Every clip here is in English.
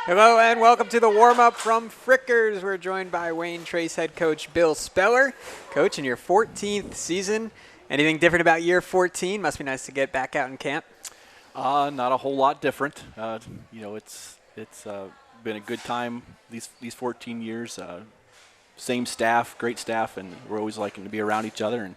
Hello and welcome to the warm-up from Frickers. We're joined by Wayne Trace head coach Bill Speller. Coach, in your 14th season, anything different about year 14? Must be nice to get back out in camp. Not a whole lot different. It's been a good time these 14 years. Same staff, great staff, and we're always liking to be around each other and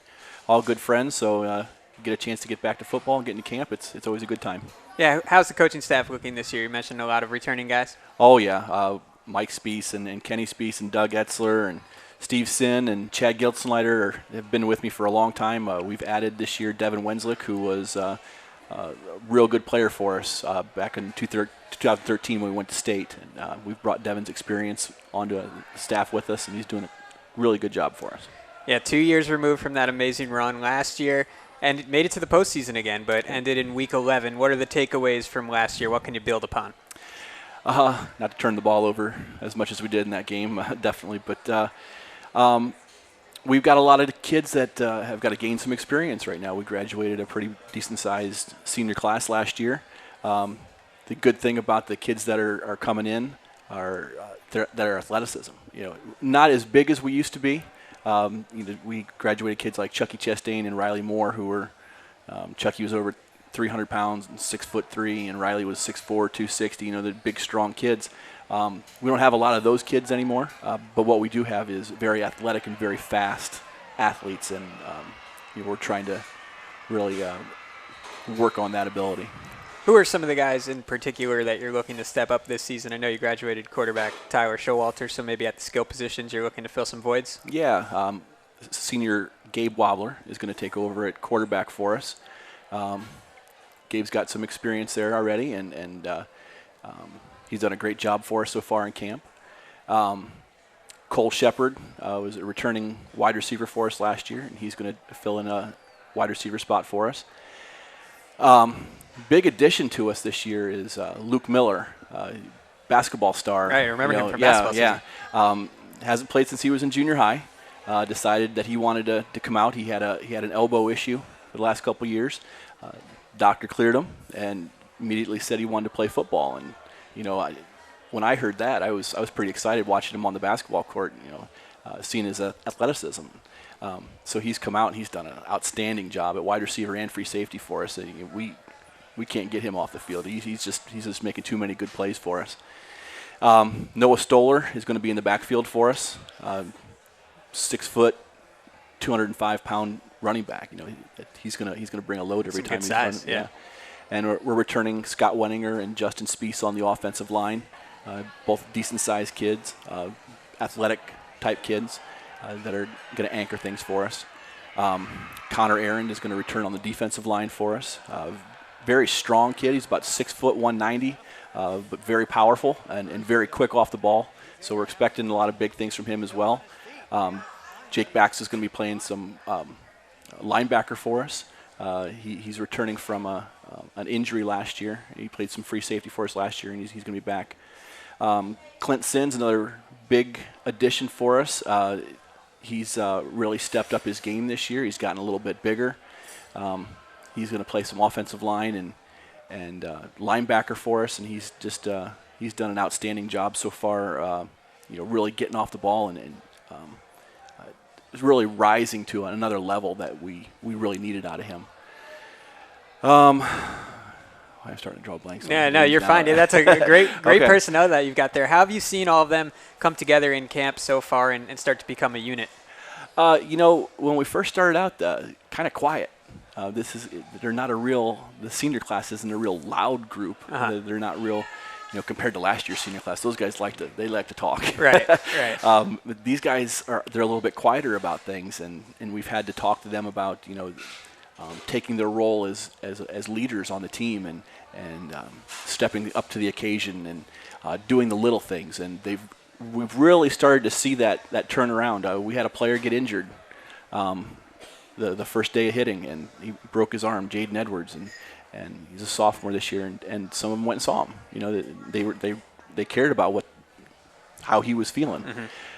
all good friends. So get a chance to get back to football and get into camp. It's always a good time. Yeah, how's the coaching staff looking this year? You mentioned a lot of returning guys. Oh yeah, Mike Spees and Kenny Spees and Doug Etzler and Steve Sin and Chad Giltzenleiter have been with me for a long time. We've added this year Devin Wenslick, who was a real good player for us back in 2013 when we went to state. And we've brought Devin's experience onto the staff with us, and he's doing a really good job for us. Yeah, 2 years removed from that amazing run last year, and it made it to the postseason again, but ended in Week 11. What are the takeaways from last year? What can you build upon? Not to turn the ball over as much as we did in that game, definitely. But we've got a lot of kids that have got to gain some experience right now. We graduated a pretty decent-sized senior class last year. The good thing about the kids that are coming in are their athleticism. Not as big as we used to be. We graduated kids like Chucky Chastain and Riley Moore, who were Chucky was over 300 pounds and 6'3", and Riley was 6'4", 260. They're big, strong kids. We don't have a lot of those kids anymore, but what we do have is very athletic and very fast athletes, and we're trying to really work on that ability. Who are some of the guys in particular that you're looking to step up this season? I know you graduated quarterback Tyler Showalter, so maybe at the skill positions you're looking to fill some voids? Yeah, senior Gabe Wobbler is going to take over at quarterback for us. Gabe's got some experience there already, and he's done a great job for us so far in camp. Cole Shepard was a returning wide receiver for us last year, and he's going to fill in a wide receiver spot for us. Big addition to us this year is Luke Miller, basketball star. Right, I remember him from basketball season. Yeah. Hasn't played since he was in junior high. Decided that he wanted to come out. He had an elbow issue for the last couple years. Doctor cleared him and immediately said he wanted to play football. And when I heard that, I was pretty excited watching him on the basketball court. Seeing his athleticism. So he's come out and he's done an outstanding job at wide receiver and free safety for us. We can't get him off the field. He's just making too many good plays for us. Noah Stoller is going to be in the backfield for us. 6 foot, 205-pound running back. He's going to bring a load every time he's running. Yeah. And we're returning Scott Wenninger and Justin Spees on the offensive line. Both decent-sized kids, athletic-type kids that are going to anchor things for us. Connor Aaron is going to return on the defensive line for us. Very strong kid. He's about 6 foot, 190, but very powerful and very quick off the ball. So we're expecting a lot of big things from him as well. Jake Bax is going to be playing some linebacker for us. He's returning from an injury last year. He played some free safety for us last year, and he's going to be back. Clint Sins, another big addition for us. He's really stepped up his game this year. He's gotten a little bit bigger. He's going to play some offensive line and linebacker for us, and he's done an outstanding job so far. Really getting off the ball and is really rising to another level that we really needed out of him. I'm starting to draw blanks. Yeah, no, you're fine. That's a great Okay. personnel that you've got there. How have you seen all of them come together in camp so far and start to become a unit? When we first started out, kind of quiet. They're not the senior class isn't a real loud group. Uh-huh. They're not real, compared to last year's senior class. Those guys like to talk. Right. But these guys they're a little bit quieter about things, and we've had to talk to them about, taking their role as leaders on the team and stepping up to the occasion and doing the little things. And we've really started to see that turnaround. We had a player get injured the first day of hitting, and he broke his arm, Jaden Edwards, and he's a sophomore this year, and some of them went and saw him. They cared about how he was feeling.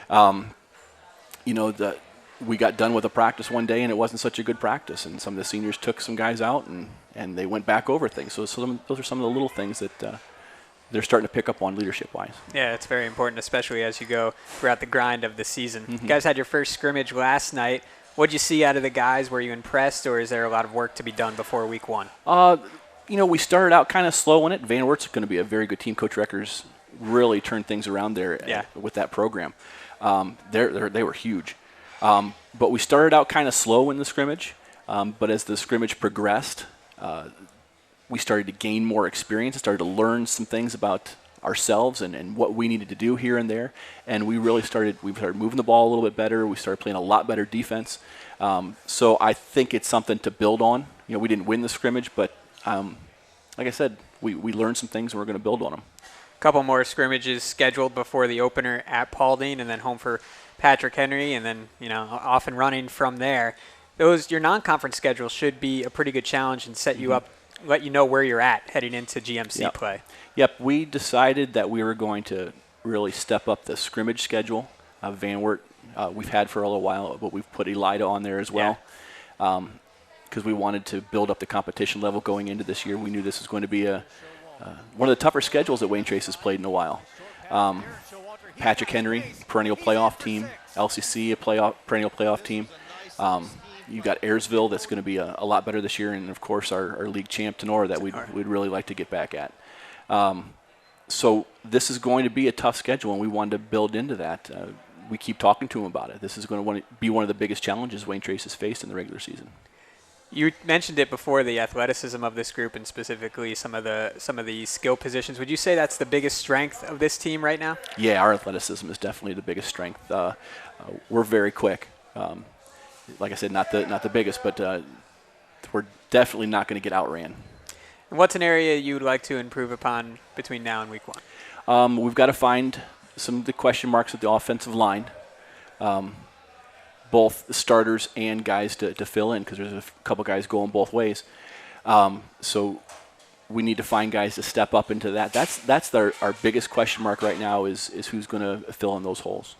Mm-hmm. We got done with a practice one day, and it wasn't such a good practice, and some of the seniors took some guys out, and they went back over things. So those are some of the little things that they're starting to pick up on leadership-wise. Yeah, it's very important, especially as you go throughout the grind of the season. Mm-hmm. You guys had your first scrimmage last night. What did you see out of the guys? Were you impressed, or is there a lot of work to be done before week one? We started out kind of slow in it. Van Wert's going to be a very good team. Coach Reckers really turned things around there with that program. They were huge. But we started out kind of slow in the scrimmage. But as the scrimmage progressed, we started to gain more experience and started to learn some things about ourselves and what we needed to do here and there. And we started moving the ball a little bit better. We started playing a lot better defense. So I think it's something to build on. We didn't win the scrimmage, but like I said, we learned some things and we're going to build on them. A couple more scrimmages scheduled before the opener at Paulding, and then home for Patrick Henry, and then off and running from there. Your non-conference schedule should be a pretty good challenge and set you up, let you know where you're at heading into GMC play. Yep, we decided that we were going to really step up the scrimmage schedule. Van Wert we've had for a little while, but we've put Elida on there as well because we wanted to build up the competition level going into this year. We knew this was going to be one of the tougher schedules that Wayne Trace has played in a while. Patrick Henry, perennial playoff team. LCC, a perennial playoff team. You've got Ayersville that's going to be a lot better this year, and of course our league champ Tenora that we'd really like to get back at. So this is going to be a tough schedule, and we wanted to build into that. We keep talking to them about it. This is going to be one of the biggest challenges Wayne Trace has faced in the regular season. You mentioned it before, the athleticism of this group and specifically some of the skill positions. Would you say that's the biggest strength of this team right now? Yeah, our athleticism is definitely the biggest strength. We're very quick. Like I said, not the biggest, but we're definitely not going to get outran. And what's an area you'd like to improve upon between now and week one? We've got to find some of the question marks at the offensive line, both the starters and guys to fill in, because there's a couple guys going both ways. So we need to find guys to step up into that. That's our biggest question mark right now is who's going to fill in those holes.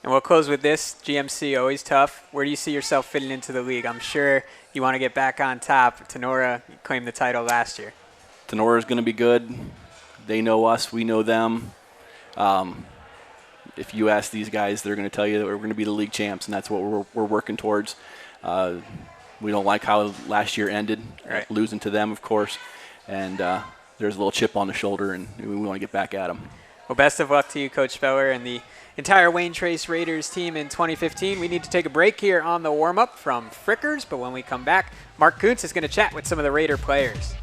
And we'll close with this. GMC, always tough. Where do you see yourself fitting into the league? I'm sure you want to get back on top. Tenora claimed the title last year. Tenora is going to be good. They know us. We know them. If you ask these guys, they're going to tell you that we're going to be the league champs, and that's what we're working towards. We don't like how last year ended, losing to them, of course. And there's a little chip on the shoulder, and we want to get back at them. Well, best of luck to you, Coach Speller, and the entire Wayne Trace Raiders team in 2015. We need to take a break here on the warm-up from Frickers, but when we come back, Mark Kuntz is going to chat with some of the Raider players.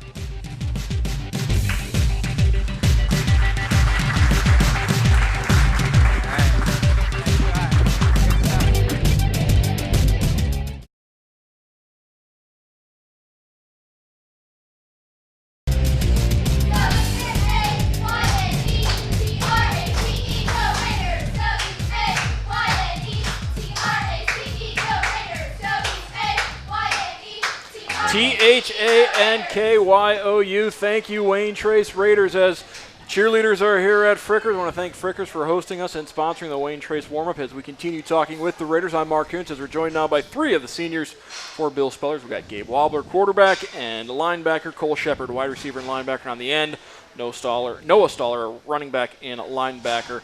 THANKYOU. Thank you, Wayne Trace Raiders. As cheerleaders are here at Frickers, I want to thank Frickers for hosting us and sponsoring the Wayne Trace warm-up as we continue talking with the Raiders. I'm Mark Kuntz, as we're joined now by three of the seniors for Bill Spellers. We've got Gabe Wobbler, quarterback, and linebacker, Cole Shepard, wide receiver and linebacker on the end. Noah Stoller, running back and linebacker.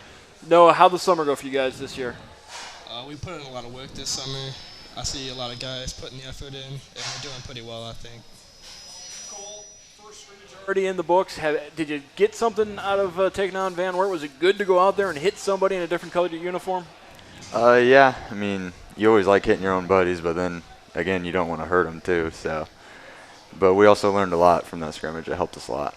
Noah, how'd the summer go for you guys this year? We put in a lot of work this summer. I see a lot of guys putting the effort in, and we're doing pretty well, I think. Cole, first scrimmage already in the books. Did you get something out of taking on Van Wert? Was it good to go out there and hit somebody in a different colored uniform? Yeah. I mean, you always like hitting your own buddies, but then, again, you don't want to hurt them too. So, but we also learned a lot from that scrimmage. It helped us a lot.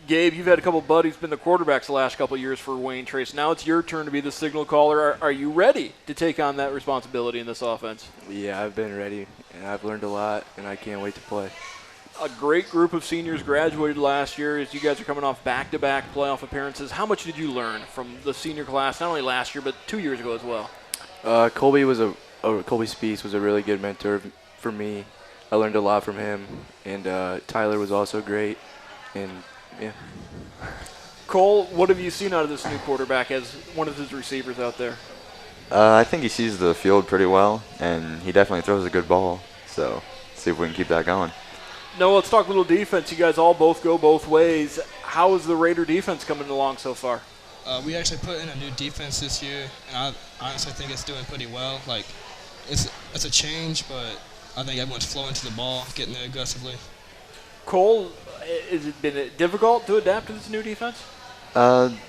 Gabe, you've had a couple buddies been the quarterbacks the last couple of years for Wayne Trace. Now it's your turn to be the signal caller. Are you ready to take on that responsibility in this offense? Yeah, I've been ready, and I've learned a lot, and I can't wait to play. A great group of seniors graduated last year as you guys are coming off back-to-back playoff appearances. How much did you learn from the senior class, not only last year, but 2 years ago as well? Colby Spees was a really good mentor for me. I learned a lot from him, and Tyler was also great, and yeah. Cole, what have you seen out of this new quarterback as one of his receivers out there? I think he sees the field pretty well, and he definitely throws a good ball. So see if we can keep that going. Noah, let's talk a little defense. You guys all both go both ways. How is the Raider defense coming along so far? We actually put in a new defense this year, and I honestly think it's doing pretty well. Like, it's a change, but I think everyone's flowing to the ball, getting there aggressively. Cole, has it been difficult to adapt to this new defense?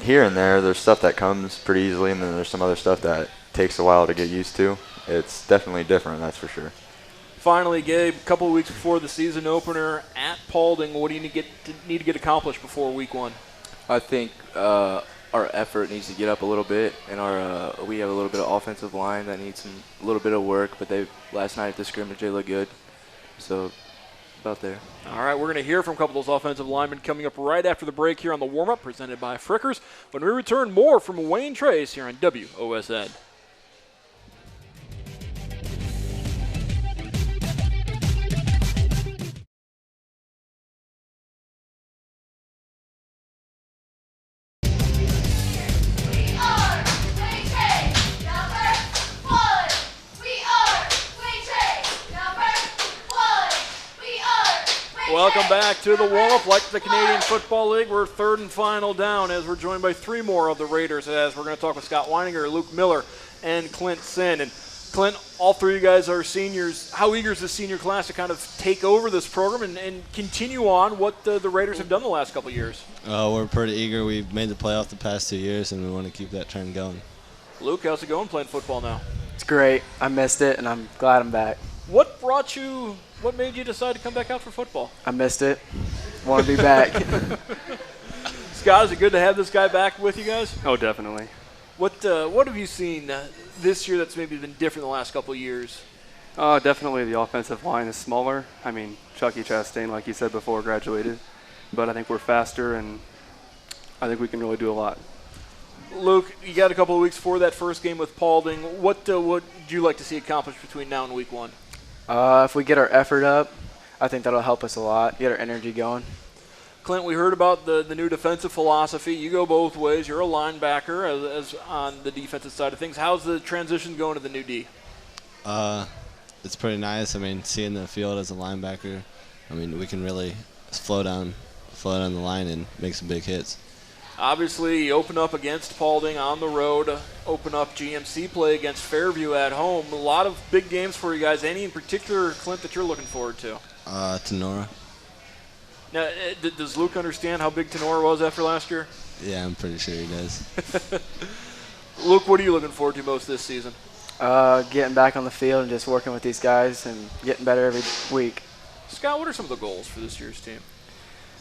Here and there's stuff that comes pretty easily, and then there's some other stuff that takes a while to get used to. It's definitely different, that's for sure. Finally, Gabe, a couple of weeks before the season opener at Paulding, what do you need to get accomplished before week 1? I think our effort needs to get up a little bit, and we have a little bit of offensive line that needs a little bit of work, but last night at the scrimmage they looked good. So about there. All right, we're going to hear from a couple of those offensive linemen coming up right after the break here on the warm-up presented by Frickers. When we return, more from Wayne Trace here on WOSN. Welcome back to the warm-up. Like the Canadian Football League, we're third and final down as we're joined by 3 more of the Raiders as we're going to talk with Scott Weininger, Luke Miller, and Clint Sin. And Clint, all 3 of you guys are seniors. How eager is the senior class to kind of take over this program and continue on what the Raiders have done the last couple of years? We're pretty eager. We've made the playoff the past 2 years, and we want to keep that trend going. Luke, how's it going playing football now? It's great. I missed it, and I'm glad I'm back. What made you decide to come back out for football? I missed it. Want to be back. Scott, is it good to have this guy back with you guys? Oh, definitely. What have you seen this year that's maybe been different the last couple of years? Definitely the offensive line is smaller. I mean, Chucky Chastain, like you said before, graduated. But I think we're faster, and I think we can really do a lot. Luke, you got a couple of weeks before that first game with Paulding. What would you like to see accomplished between now and week 1? If we get our effort up, I think that'll help us a lot, get our energy going. Clint, we heard about the new defensive philosophy. You go both ways. You're a linebacker as on the defensive side of things. How's the transition going to the new D? It's pretty nice. I mean, seeing the field as a linebacker, I mean, we can really flow down the line and make some big hits. Obviously, you open up against Paulding on the road, open up GMC play against Fairview at home. A lot of big games for you guys. Any in particular, Clint, that you're looking forward to? Tenora. Now, does Luke understand how big Tenora was after last year? Yeah, I'm pretty sure he does. Luke, what are you looking forward to most this season? Getting back on the field and just working with these guys and getting better every week. Scott, what are some of the goals for this year's team?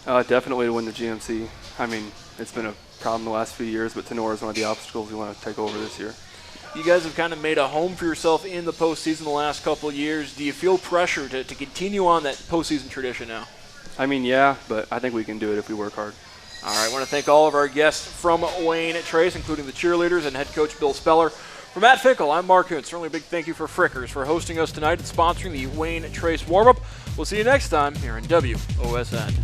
Definitely to win the GMC. I mean, it's been a problem the last few years, but Tenora is one of the obstacles we want to take over this year. You guys have kind of made a home for yourself in the postseason the last couple of years. Do you feel pressure to continue on that postseason tradition now? I mean, yeah, but I think we can do it if we work hard. All right, I want to thank all of our guests from Wayne Trace, including the cheerleaders and head coach Bill Speller. For Matt Finkel, I'm Mark Kuntz. Certainly a big thank you for Frickers for hosting us tonight and sponsoring the Wayne Trace warm-up. We'll see you next time here on WOSN.